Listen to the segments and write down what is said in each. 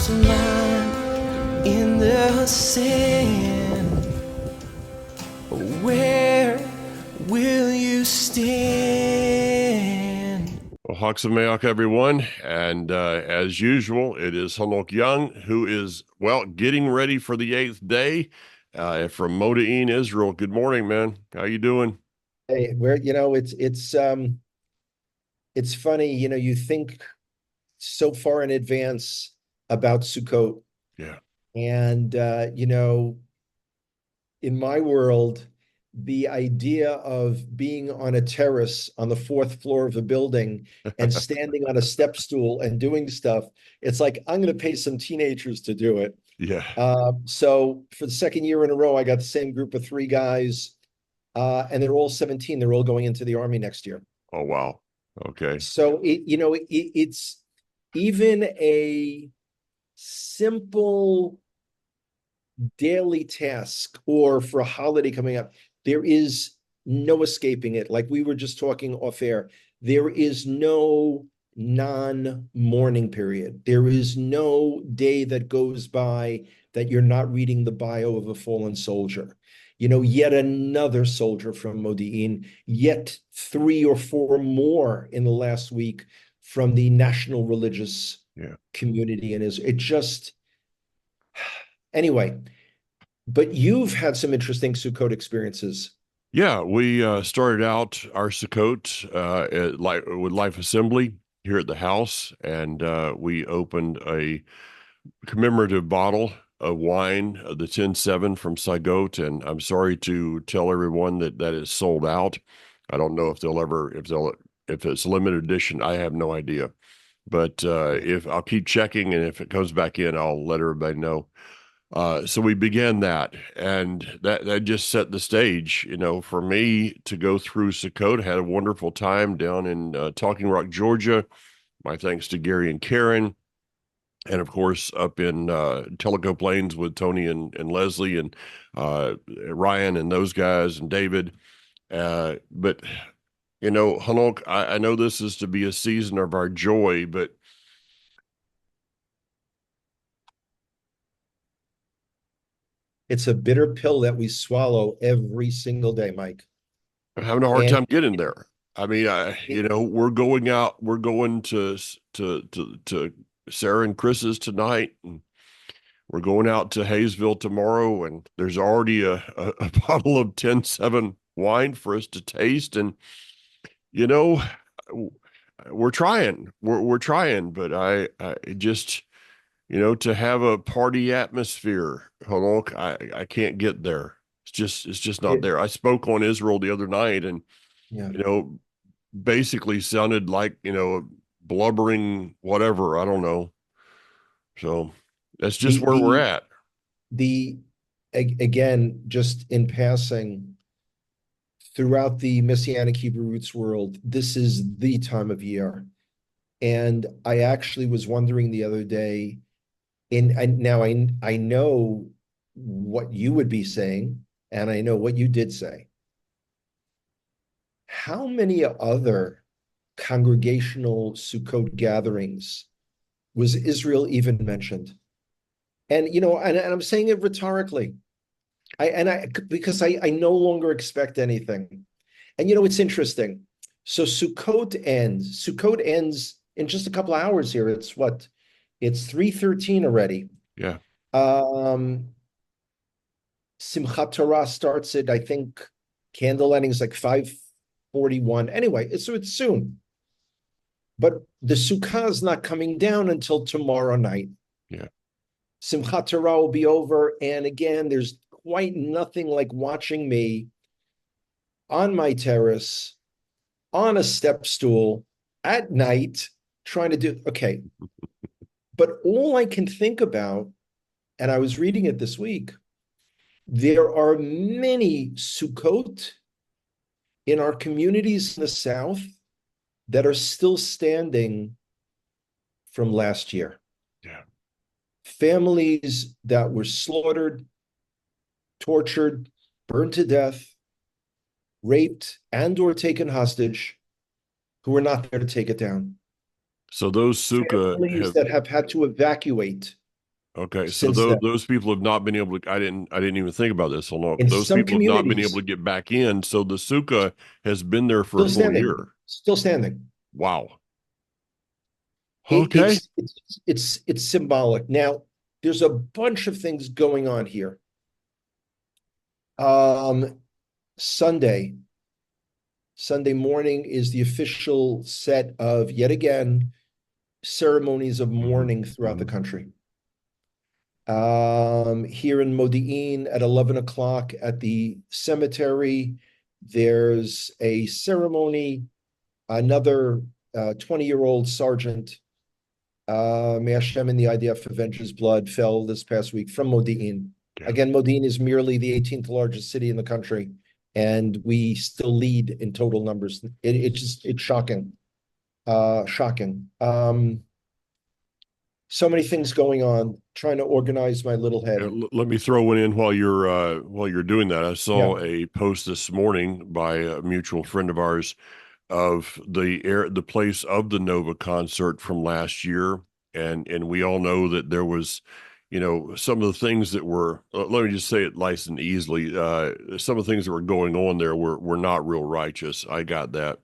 lost mine in the sand. Where will you stand? Well, Hawks of Mayok, everyone. And as usual, it is Hanok Young who is, well, getting ready for the eighth day from Modi'in, Israel. Good morning, man. How you doing? Hey, it's funny, you think so far in advance about Sukkot. Yeah. And in my world, the idea of being on a terrace on the fourth floor of a building and standing on a step stool and doing stuff, it's like I'm going to pay some teenagers to do it. Yeah. So for the second year in a row, I got the same group of three guys, and they're all 17. They're all going into the army next year. Oh, wow. Okay. So it's even a simple daily task or for a holiday coming up, there is no escaping it. Like we were just talking off air, there is no non-mourning period. There is no day that goes by that you're not reading the bio of a fallen soldier. Yet another soldier from Modi'in, yet 3 or 4 more in the last week from the national religious Yeah. community in Israel. It just, anyway, but you've had some interesting Sukkot experiences. Yeah. We started out our Sukkot with Life Assembly here at the house, and we opened a commemorative bottle of wine, the 10-7 from Saigot, and I'm sorry to tell everyone that is sold out. I don't know if it's limited edition. I have no idea, but if I'll keep checking, and if it comes back in, I'll let everybody know. So we began that, and that just set the stage, for me to go through Sukkot. Had a wonderful time down in Talking Rock, Georgia. My thanks to Gary and Karen, and of course up in Tellico Plains with Tony and Leslie and Ryan and those guys and David. But Hanok, I know this is to be a season of our joy, but It's a bitter pill that we swallow every single day, Mike. I'm having a hard And time getting there. I mean, it, we're going out, we're going to Sarah and Chris's tonight, and we're going out to Hayesville tomorrow, and there's already a bottle of 10-7 wine for us to taste. And, you know, we're trying, we're trying, but I just, to have a party atmosphere, Hanok, I can't get there. It's just not it there. I spoke on Israel the other night, and, yeah. you know, basically sounded like, blubbering, whatever. I don't know. So that's just The where we're the at. the again, just in passing, throughout the Messianic Hebrew roots world, this is the time of year. And I actually was wondering the other day, now I know what you would be saying, and I know what you did say. How many other congregational Sukkot gatherings was Israel even mentioned? And I'm saying it rhetorically. I because I no longer expect anything. And it's interesting. So Sukkot ends in just a couple of hours here. It's what? It's 3:13 already. Yeah. Um Simchat Torah starts at, I think, candle lighting is like 5:41. Anyway, so it's soon. But the Sukkah is not coming down until tomorrow night. Yeah. Simchat Torah will be over. And again, there's quite nothing like watching me on my terrace, on a step stool at night, trying to do, okay. But all I can think about, and I was reading it this week, there are many Sukkot in our communities in the South that are still standing from last year. Yeah. Families that were slaughtered, tortured, burned to death, raped, and or taken hostage, who were not there to take it down. So those sukkah Families have, that have had to evacuate Okay, so since then. those people have not been able to. I didn't even think about this. Hold on, In those some people have not been able communities, to get back in. So the sukkah has been there for a still full standing, year. still standing. Wow. It, Okay. it's it's symbolic. Now, there's a bunch of things going on here. Um, Sunday, Sunday morning is the official set of, yet again, ceremonies of mourning throughout the country. Here in Modi'in at 11 o'clock at the cemetery, there's a ceremony. Another 20-year-old sergeant, may Hashem and the IDF avenge his blood, fell this past week from Modi'in. Yeah. Again, Modi'in is merely the 18th largest city in the country, and we still lead in total numbers. It's shocking. Shocking. So many things going on, trying to organize my little head. Let me throw one in while you're doing that. I saw Yeah. a post this morning by a mutual friend of ours of the place of the Nova concert from last year, and we all know that there was, some of the things that were. Let me just say it nice and easily. Some of the things that were going on there were not real righteous. I got that,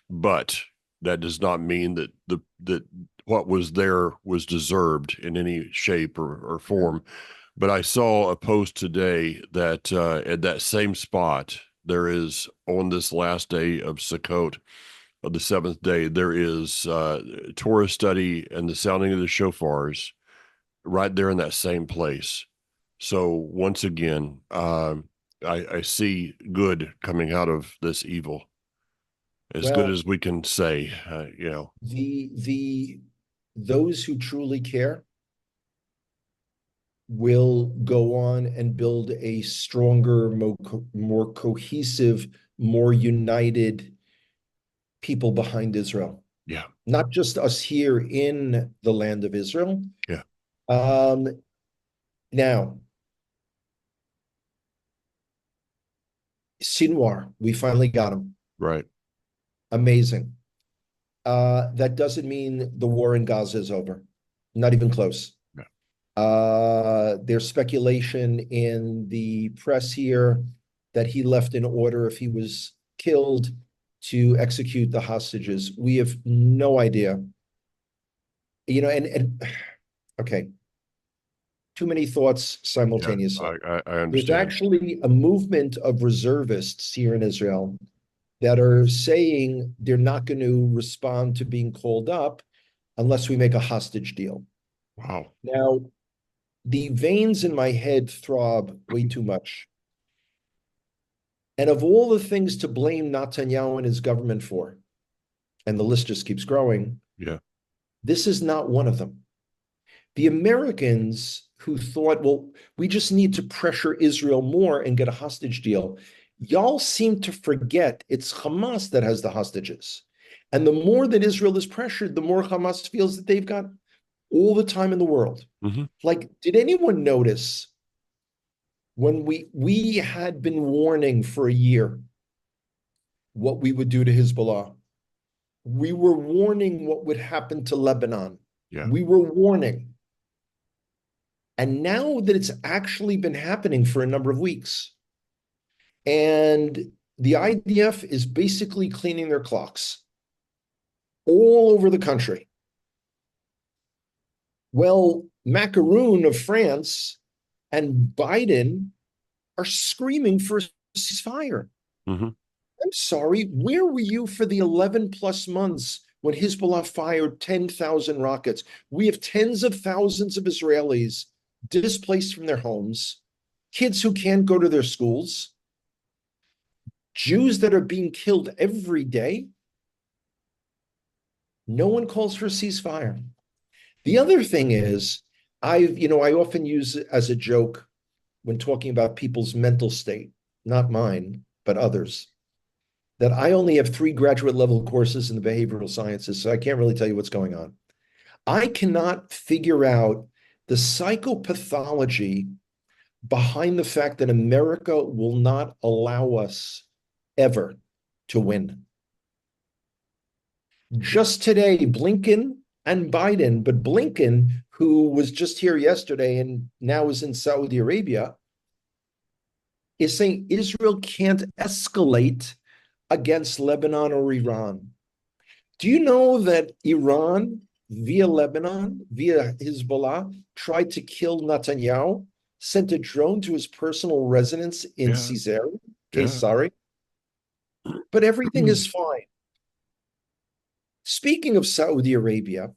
but that does not mean that that what was there was deserved in any shape or form. But I saw a post today that at that same spot, there is on this last day of Sukkot, of the seventh day, there is Torah study and the sounding of the shofars right there in that same place. So once again, I see good coming out of this evil, as good Well, as we can say, the those who truly care will go on and build a stronger, more cohesive, more united people behind Israel. Yeah. Not just us here in the land of Israel. Yeah. Now, Sinwar, we finally got him. Right. Amazing. That doesn't mean the war in Gaza is over. Not even close. There's speculation in the press here that he left an order if he was killed to execute the hostages. We have no idea. And okay, too many thoughts simultaneously. I understand. There's actually a movement of reservists here in Israel that are saying they're not going to respond to being called up unless we make a hostage deal. Wow. Now, the veins in my head throb way too much. And of all the things to blame Netanyahu and his government for, and the list just keeps growing, yeah, this is not one of them. The Americans who thought, well, we just need to pressure Israel more and get a hostage deal, y'all seem to forget it's Hamas that has the hostages. And the more that Israel is pressured, the more Hamas feels that they've got all the time in the world. Mm-hmm. Like, did anyone notice when we had been warning for a year what we would do to Hezbollah? We were warning what would happen to Lebanon. Yeah. We were warning. And now that it's actually been happening for a number of weeks, and the IDF is basically cleaning their clocks all over the country. Well, Macron of France and Biden are screaming for a ceasefire. Mm-hmm. I'm sorry, where were you for the 11 plus months when Hezbollah fired 10,000 rockets? We have tens of thousands of Israelis displaced from their homes, kids who can't go to their schools, Jews that are being killed every day. No one calls for a ceasefire. The other thing is, I often use it as a joke when talking about people's mental state, not mine, but others, that I only have 3 graduate level courses in the behavioral sciences, so I can't really tell you what's going on. I cannot figure out the psychopathology behind the fact that America will not allow us ever to win. Just today, Blinken and Biden, but Blinken, who was just here yesterday and now is in Saudi Arabia, is saying Israel can't escalate against Lebanon or Iran. Do you know that Iran, via Lebanon, via Hezbollah, tried to kill Netanyahu, sent a drone to his personal residence in Yeah. Caesarea? But everything is fine. Speaking of Saudi Arabia,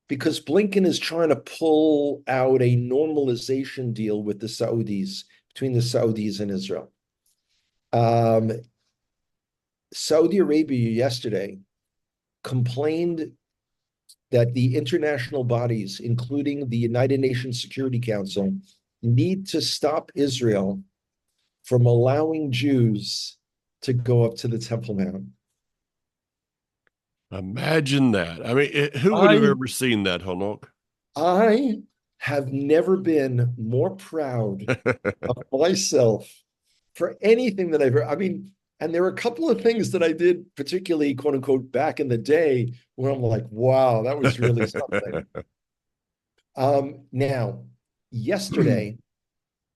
because Blinken is trying to pull out a normalization deal with the Saudis, between the Saudis and Israel. Saudi Arabia yesterday complained that the international bodies, including the United Nations Security Council, need to stop Israel from allowing Jews to go up to the Temple Mount. Imagine that. I mean, who would have ever seen that, Hanok? I have never been more proud of myself for anything that I've heard. I mean, and there were a couple of things that I did, particularly quote unquote, back in the day, where I'm like, wow, that was really something. Now, yesterday,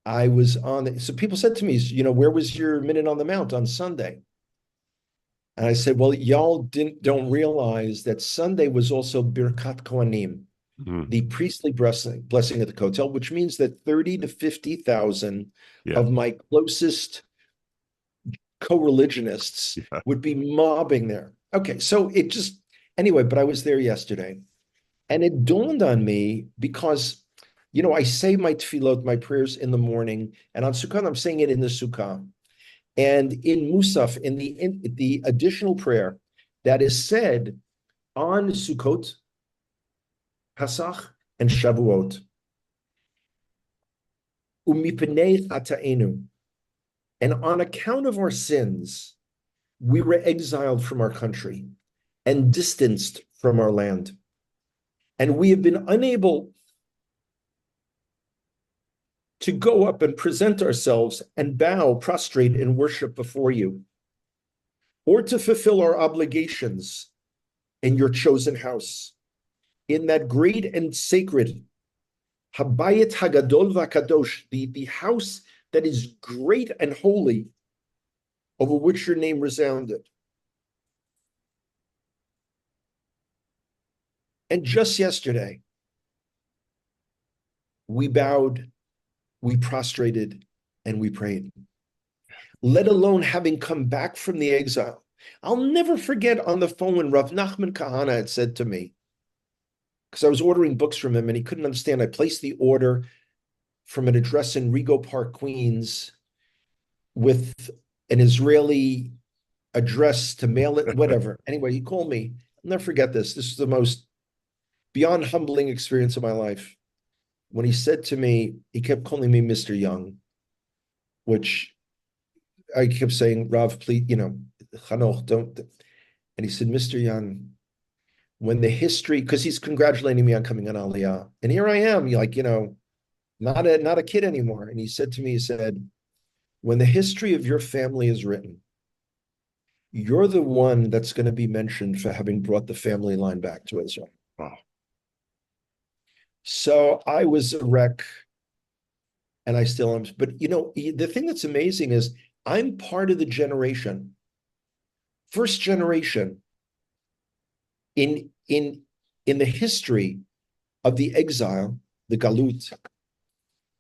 I was on, so people said to me, where was your Minute on the Mount on Sunday? And I said, well, y'all don't realize that Sunday was also Birkat Kohanim, the priestly blessing of the Kotel, which means that 30 to 50,000 of my closest co-religionists would be mobbing there. Okay, so it just, anyway, but I was there yesterday. And it dawned on me because, I say my tefillot, my prayers in the morning, and on Sukkot, I'm saying it in the Sukkah. And in Musaf, in the additional prayer that is said on Sukkot, Pesach, and Shavuot, Umipnei Chataenu, and on account of our sins, we were exiled from our country and distanced from our land. And we have been unable to go up and present ourselves and bow, prostrate, and worship before you, or to fulfill our obligations in your chosen house, in that great and sacred Habayit Hagadol Vakadosh, the house that is great and holy, over which your name resounded. And just yesterday, we bowed, we prostrated, and we prayed, let alone having come back from the exile. I'll never forget on the phone when Rav Nachman Kahana had said to me, because I was ordering books from him and he couldn't understand. I placed the order from an address in Rego Park, Queens, with an Israeli address to mail it, whatever. Anyway, he called me. I'll never forget this. This is the most beyond humbling experience of my life. When he said to me, he kept calling me Mr. Young, which I kept saying, Rav, please, Chanoch, don't. And he said, Mr. Young, when the history, because he's congratulating me on coming on Aliyah. And here I am, not a kid anymore. And he said to me, when the history of your family is written, you're the one that's going to be mentioned for having brought the family line back to Israel. Wow. So I was a wreck, and I still am. But the thing that's amazing is I'm part of the generation, first generation in the history of the exile, the galut,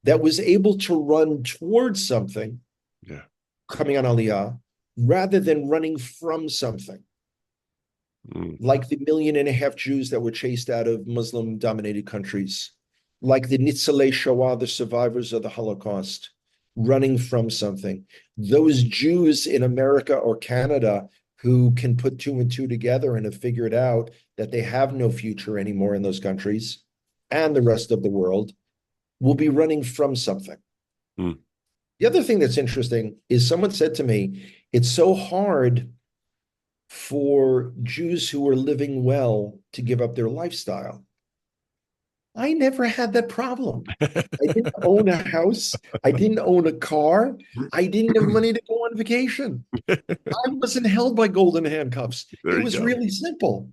that was able to run towards something, coming on Aliyah, rather than running from something. Like the 1.5 million Jews that were chased out of Muslim-dominated countries, like the Nitzalei Shoah, the survivors of the Holocaust, running from something. Those Jews in America or Canada who can put two and two together and have figured out that they have no future anymore in those countries and the rest of the world will be running from something. The other thing that's interesting is someone said to me, it's so hard for Jews who are living well to give up their lifestyle. I never had that problem. I didn't own a house. I didn't own a car. I didn't have money to go on vacation. I wasn't held by golden handcuffs. It was really simple.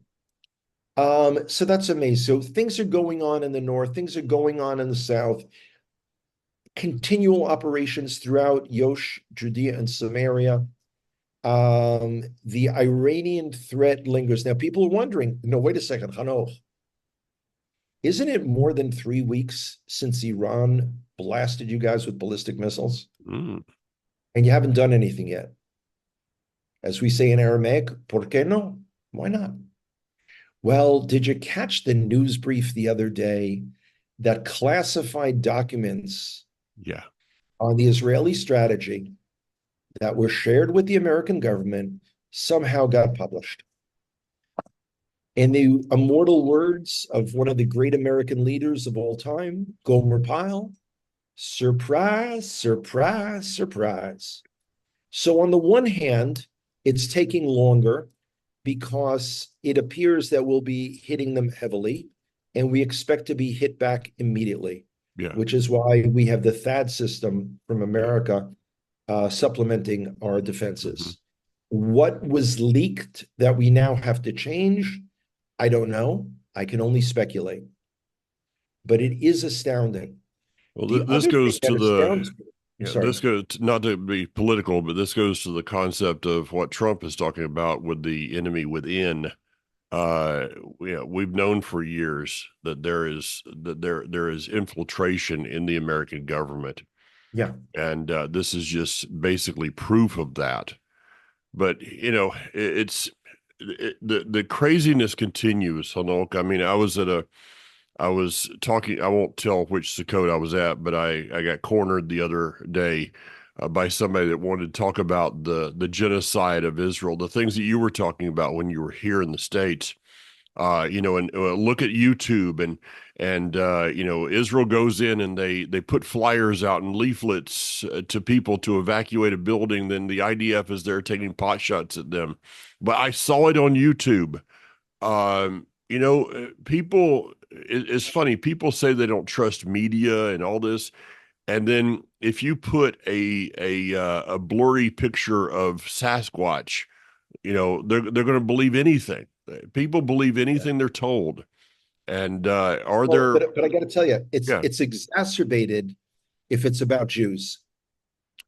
So that's amazing. So things are going on in the north, things are going on in the south. Continual operations throughout Yosh, Judea, and Samaria. The Iranian threat lingers. Now, people are wondering, no, wait a second, Hanoch, isn't it more than 3 weeks since Iran blasted you guys with ballistic missiles? Mm. And you haven't done anything yet. As we say in Aramaic, ¿por qué no? Why not? Well, did you catch the news brief the other day that classified documents Yeah. on the Israeli strategy that were shared with the American government somehow got published? In the immortal words of one of the great American leaders of all time, Gomer Pyle, surprise, surprise, surprise. So, on the one hand, it's taking longer because it appears that we'll be hitting them heavily, and we expect to be hit back immediately, Yeah. which is why we have the THAAD system from America supplementing our Mm-hmm. defenses. What was leaked that we now have to change? I don't know. I can only speculate. But it is astounding. Well, The this other thing goes to that astounds the, me, I'm yeah, sorry. this goes not to be political, but this goes to the concept of what Trump is talking about with the enemy within. We've known for years that there is infiltration in the American government, Yeah. and this is just basically proof of that. But the craziness continues, Hanok. I mean, I was talking, I won't tell which Sukkot I was at, but I got cornered the other day by somebody that wanted to talk about the genocide of Israel, the things that you were talking about when you were here in the States. And look at YouTube and Israel goes in and they put flyers out and leaflets to people to evacuate a building. Then the IDF is there taking pot shots at them. But I saw it on YouTube. People. It's funny. People say they don't trust media and all this, and then if you put a blurry picture of Sasquatch, they're going to believe anything. People believe anything they're told. And are Well, there? but I got to tell you, Yeah, it's exacerbated if it's about Jews.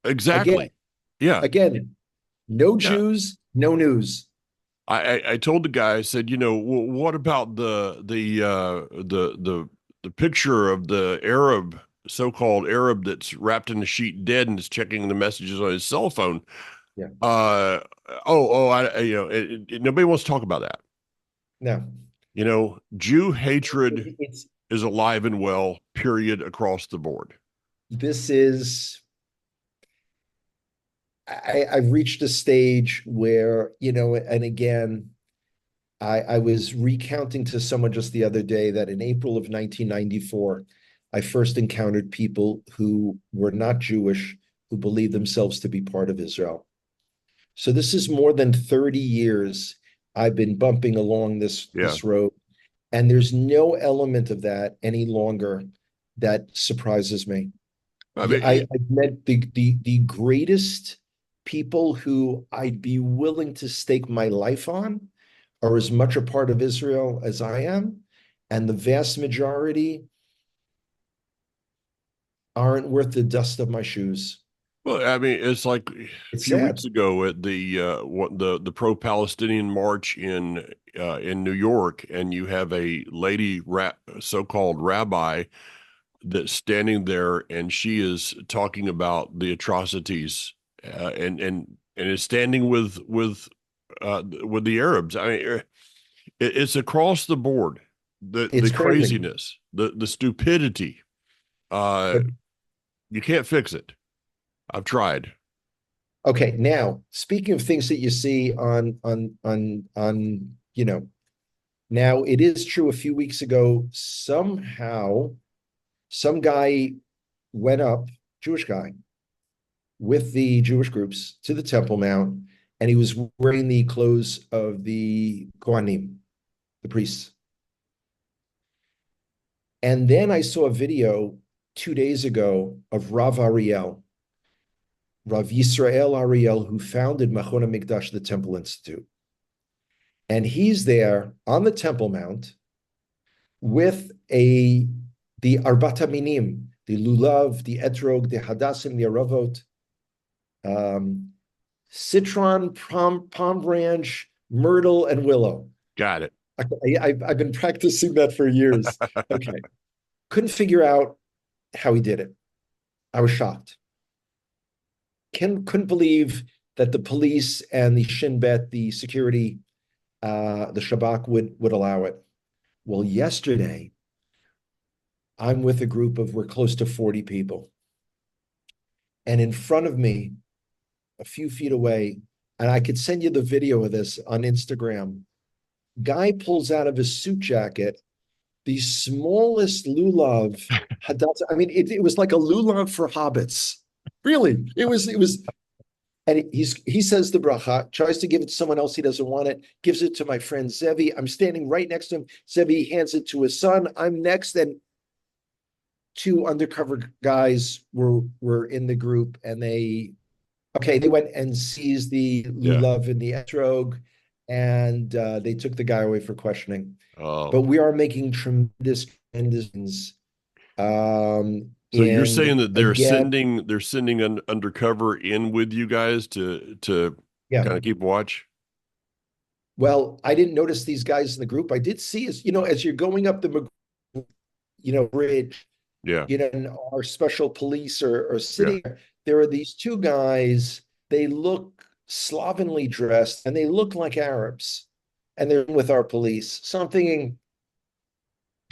Again, exactly. Yeah, again, no yeah. Jews, no news. I told the guy, I said, what about the picture of the Arab, so-called Arab that's wrapped in a sheet dead and is checking the messages on his cell phone? Yeah. Uh, oh, nobody wants to talk about that. No, Jew hatred it's is alive and well, period, across the board. this is I've reached a stage where, and again, I was recounting to someone just the other day that in April of 1994, I first encountered people who were not Jewish, who believed themselves to be part of Israel. So this is more than 30 years I've been bumping along this Yeah. road, and there's no element of that any longer that surprises me. I mean, I've met the greatest people who I'd be willing to stake my life on are as much a part of Israel as I am, and the vast majority aren't worth the dust of my shoes. well, I mean, it's like a It's few weeks sad. ago at the pro-Palestinian march in New York, and you have a lady so-called rabbi that's standing there, and she is talking about the atrocities, and is standing with the Arabs. I mean, it's across the board. The It's crazy. craziness, the stupidity. But You can't fix it. I've tried. okay, now speaking of things that you see now it is true a few weeks ago, somehow some guy went up, Jewish guy, with the Jewish groups to the Temple Mount, and he was wearing the clothes of the Kohanim, the priests. And then I saw a video 2 days ago of Rav Ariel, Rav Yisrael Ariel, who founded Machon HaMikdash, the Temple Institute. And he's there on the Temple Mount with the Arbata Minim, the lulav, the etrog, the hadassim, the aravot, citron, palm branch, myrtle, and willow. Got it. I've been practicing that for years. Okay. Couldn't figure out how he did it. I was shocked. Couldn't believe that the police and the Shin Bet, the security, the Shabak would allow it. Well, yesterday, I'm with a group of, we're close to 40 people. And in front of me, a few feet away, and I could send you the video of this on Instagram, guy pulls out of his suit jacket the smallest lulav hadassah. I mean, it was like a lulav for hobbits. Really, it was, and he says the bracha, tries to give it to someone else. He doesn't want it, gives it to my friend Zevi. I'm standing right next to him. Zevi hands it to his son. I'm next, and two undercover guys were in the group, and they went and seized the lulav and the etrog, and they took the guy away for questioning. But we are making tremendous. So you're saying that they're again, sending an undercover in with you guys to yeah. kind of keep watch? Well, I didn't notice these guys in the group. I did see, as as you're going up the bridge, Yeah. and our special police are sitting there. There are these two guys. They look slovenly dressed, and they look like Arabs, and they're with our police. So I'm thinking,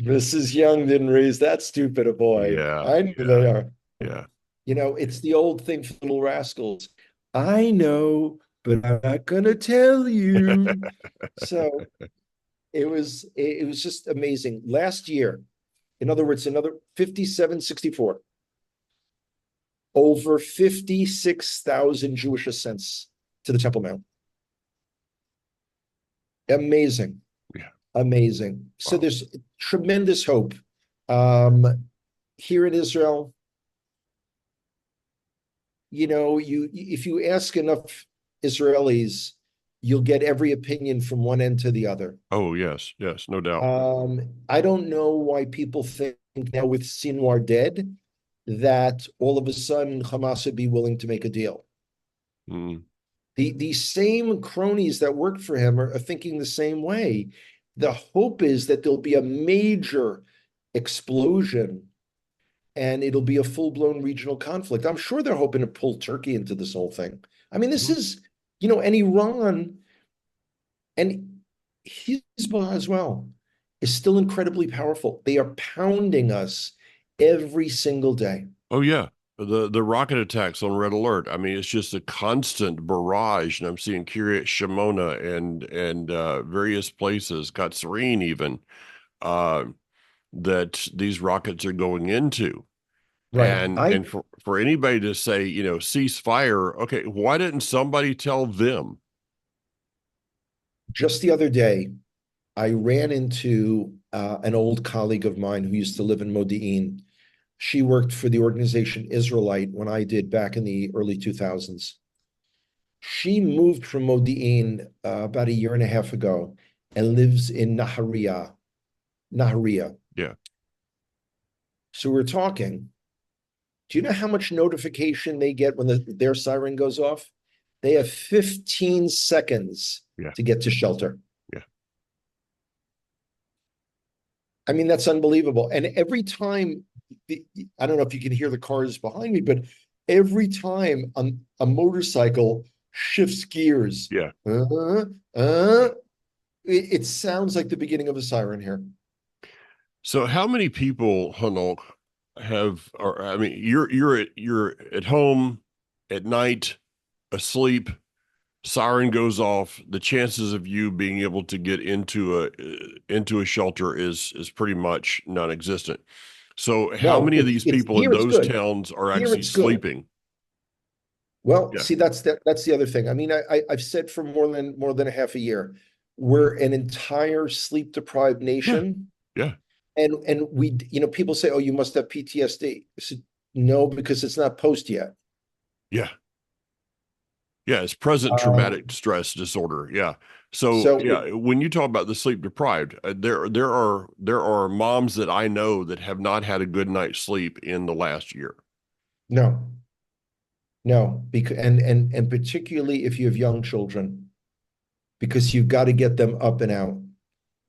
Mrs. Young didn't raise that stupid a boy. Yeah. I know they are. Yeah. It's the old thing for Little Rascals. I know, but I'm not gonna tell you. So it was just amazing. Last year, in other words, another 5764, over 56,000 Jewish ascents to the Temple Mount. Amazing. Yeah. Amazing. So Wow. there's tremendous hope. Here in Israel, if you ask enough Israelis, you'll get every opinion from one end to the other. Oh, yes, no doubt. I don't know why people think now with Sinwar dead that all of a sudden Hamas would be willing to make a deal. The same cronies that worked for him are thinking the same way. The hope is that there'll be a major explosion and it'll be a full-blown regional conflict. I'm sure they're hoping to pull Turkey into this whole thing. I mean, this is, and Iran and Hezbollah as well is still incredibly powerful. They are pounding us every single day. Oh, yeah. The rocket attacks on Red Alert. I mean, it's just a constant barrage, and I'm seeing Kiryat Shimona and various places, Katsrin even, that these rockets are going into. Right. And for anybody to say, cease fire, okay, why didn't somebody tell them? Just the other day, I ran into an old colleague of mine who used to live in Modi'in. She worked for the organization Israelite when I did back in the early 2000s. She moved from Modi'in about a year and a half ago and lives in Nahariya. Yeah. So we're talking. Do you know how much notification they get when their siren goes off? They have 15 seconds to get to shelter. Yeah. I mean, that's unbelievable. And every time, I don't know if you can hear the cars behind me, but every time a motorcycle shifts gears, it sounds like the beginning of a siren here. So how many people, Hanok, you're at home at night, asleep, siren goes off, the chances of you being able to get into a shelter is pretty much non-existent. So how many of these people in those towns are actually sleeping? Well, see, that's the other thing. I mean, I've said for more than a half a year, we're an entire sleep deprived nation. Yeah. And we, people say, oh, you must have PTSD. I said, no, because it's not post yet. Yeah. Yeah, it's present Um, traumatic stress disorder. Yeah. So so yeah, when you talk about the sleep deprived, there are moms that I know that have not had a good night's sleep in the last year. no, no, because and particularly if you have young children, because you've got to get them up and out.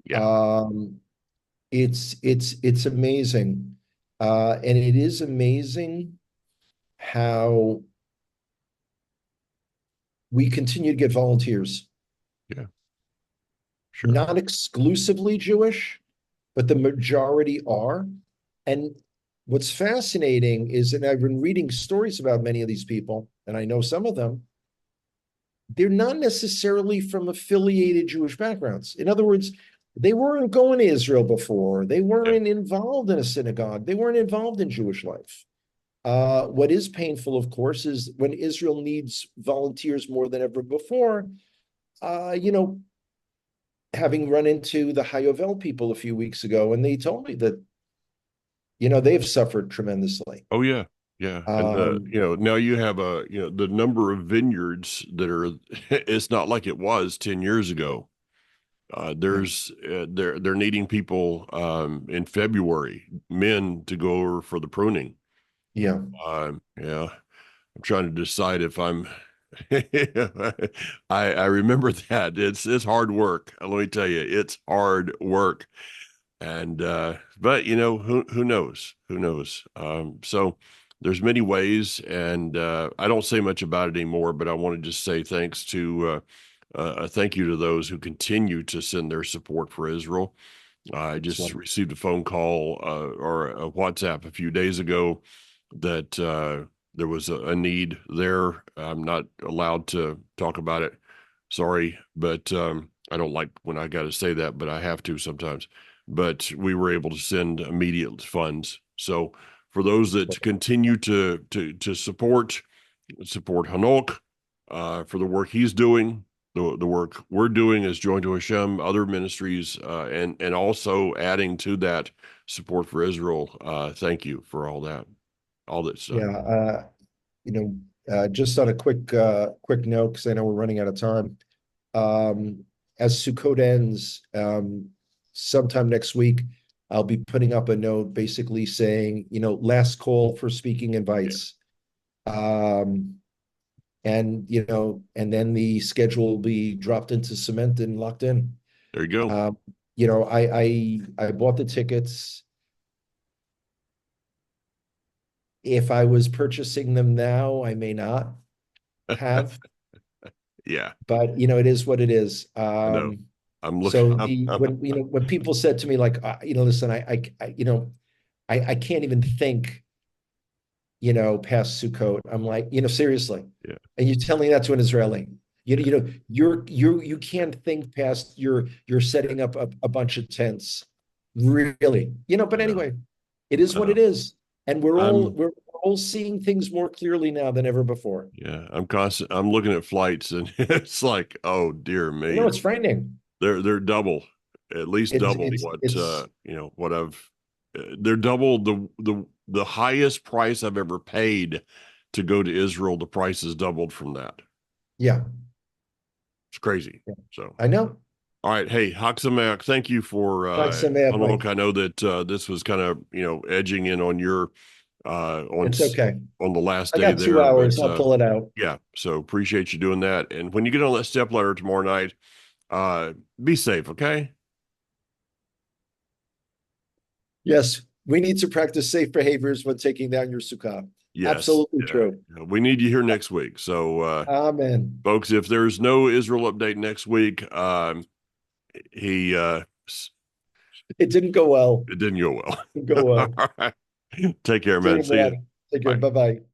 Yeah, Um, it's amazing. And it is amazing how we continue to get volunteers, yeah, sure. not exclusively Jewish, but the majority are. And what's fascinating is, and I've been reading stories about many of these people, and I know some of them, they're not necessarily from affiliated Jewish backgrounds. In other words, they weren't going to Israel before. They Yeah, weren't involved in a synagogue. They weren't involved in Jewish life. What is painful, of course, is when Israel needs volunteers more than ever before. You know, having run into the Hayovel people a few weeks ago, and they told me that they've suffered tremendously. oh yeah, yeah. And Um, now you have the number of vineyards that are it's not like it was 10 years ago. yeah, They're needing people in February, men to go over for the pruning. yeah, Yeah, I'm trying to decide if I'm I remember that. It's hard work. Let me tell you, it's hard work. And but who knows? Who knows? So there's many ways, and I don't say much about it anymore, but I want to just say thanks to a thank you to those who continue to send their support for Israel. I it's just wonderful. received a phone call or a WhatsApp a few days ago that there was a need there. I'm not allowed to talk about it. Sorry, but I don't like when I got to say that, but I have to sometimes. But we were able to send immediate funds. So for those that continue to support Hanok for the work he's doing, the work we're doing as Joint to Hashem, other ministries, and also adding to that support for Israel. Thank you for all that's Yeah, done. just on a quick note, because I know we're running out of time. As Sukkot ends, sometime next week, I'll be putting up a note basically saying, last call for speaking Yeah, invites. And then the schedule will be dropped into cement and locked in. there you go. Um, I bought the tickets. If I was purchasing them now, I may not have, Yeah, but it is what it is. I know. I'm looking. So when people said to me like, listen, I can't even think, past Sukkot. I'm like, seriously, yeah, and you're telling that to an Israeli. You can't think past you're setting up a bunch of tents, really. But I know. anyway, it is I what know. it is, and we're all I'm we're all seeing things more clearly now than ever before. yeah. I'm looking at flights, and it's like, oh dear me, It's frightening. they're double, at least It's double it's what it's what I've. They're double the highest price I've ever paid to go to Israel. The price has doubled from that. yeah, It's crazy. yeah. So, I know. all right. Hey, Haksamak, thank you for Thanks, Samir, Hanok. Mike. I know that this was kind of, edging in on your It's okay. on the last I day got two there, hours. but I'll pull it out. yeah, so appreciate you doing that. And when you get on that step ladder tomorrow night, be safe, okay? Yes, we need to practice safe behaviors when taking down your sukkah. Yes. Absolutely Yeah. true. Yeah. We need you here next week. So Amen. folks, if there's no Israel update next week, he It didn't go well. it didn't go well. It didn't go well. All right. Take care, See man. you, See you. man. Take care. Bye. Bye bye.